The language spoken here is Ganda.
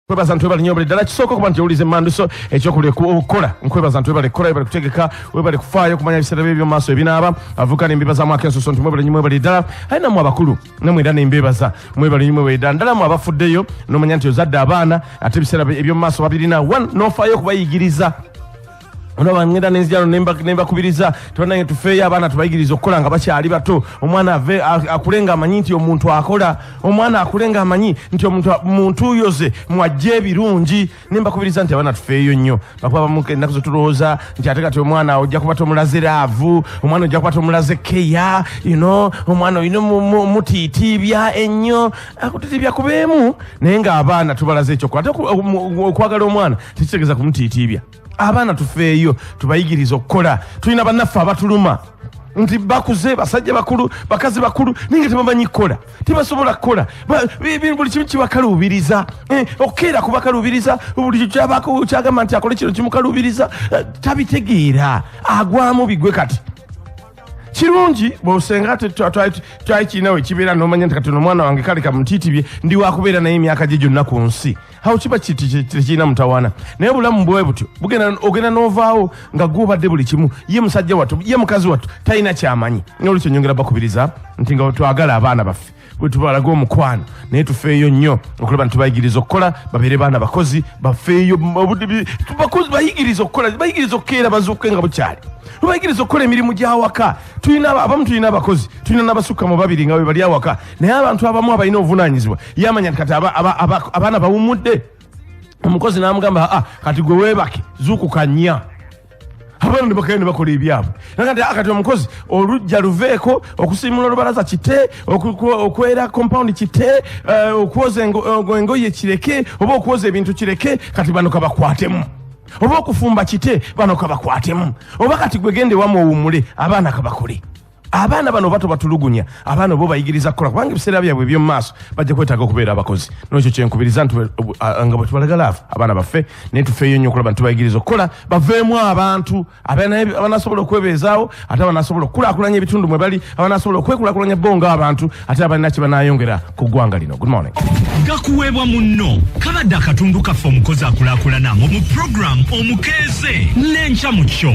Nkwebaza ntwe bali nyobole dala kisoko kuba nti ulize manduso ekyokulya okukola nkwebaza ntwe bali kola bali kutegeka we bali kufaayo kumanya bisera bibyo maso ebinaaba avuka n'embibaza mu akenso so ntwe bali dala haina mu abakulu namwe dana embibaza mwe bali nyumwe dala mu abafuddeyo nomanya nti ozadde abaana ate bisera ebyo maso babirina one no faayo kubayigiriza Unawa ngenda nenzijano nemba kubiriza tubanange tufeeyo abaana tubayigiriza okukola nga bakyali bato omwana ave akulenga amanyi nti omuntu akola omwana akulenga amanyi nti omuntu yoze mwajje birungi nemba kubiriza nti abaana tufeeyo nnyo bakuba bamuke ennaku zotulowooza nti ate kati omwana ojja kuba tomulaze raavu omwana ojja kuba tomulaze keya omwana olina mutiitibya ennyo akutiitibya kubeemu naye nga abaana tubalaze ekyokola ate okwagala omwana tekitegeeza kumutiitibya Abana tufeeyo tubayigiriza okukola tulina bannaffe abatuluma nti bakuze basajja bakulu bakazi bakulu ninge tebamanyi kukola tebasobola kukola buli kimu kibakalubiriza okeera kubakalubiriza buli kyagamba nti akole kino kimukalubiriza tabitegeera agwamu bigwe kati kirungi bw'osenga twakirinawe kibeera n'omanya nti kati omwana wange kale kamutiitibye ndi wakubeera naye emyaka gye gyonna ku nsi awo kiba tekirina mutawaana naye obulamu bwe butyo ogenda n'ovaawo nga gw'obadde buli kimu ye musajja wattu ye mukazi wattu talina kyamanyi n'olwekyo nyongera bakubiriza nti nga twagala abaana baffe bwe tubalaga omukwano naye tufeeyo nnyo okulaba nti tubayigiriza okukola babeere baana bakozi bafeeyo bayigiriza okukola bayigiriza okukeera bazuuke nga bukyali bayigiriza okukola emirimu gy'awaka abamu tulina abakozi tulina n'abasukka mu babiri nga bwe bali awaka naye abantu abamu abalina obuvunaanyizibwa yamanya nti kati abaana bawummudde omukozi n'amugamba kati gwe weebake zuukuka nnya abaana nebakagenda nebakola ebyabwe kati omukozi olujja luveeko okusiimula olubalaza kite okwera compound kite okwoza engoye kireke oba okwoza ebintu kireke kati bano kabakwatemu oba okufumba kite bano kabakwatemu oba kati gwegende wamu owummule abaana kabakole abaana bano bato batulugunya abaana bo bayigiriza kukola kubanga ebiseera byabwe eby'omu maaso bajja kwetaaga okubeera abakozi n'ekyo kyenkubiriza nga bwe tubalaga laafu abaana baffe naye tufeeyo nnyo okulaba nti tubayigiriza okukola baveemu abantu abanasobola okwebeezaawo ate abanasobola okukulaakulanya ebitundu mwe bali abanasobola okwekulaakulanya bo ng'abantu ate abalina kye banaayongera ku ggwanga lino. Good morning. Gakuweebwa munno kabadde akatundu kaffe omukozi akulaakulana mu program omukeeze n'enkya mu kyo.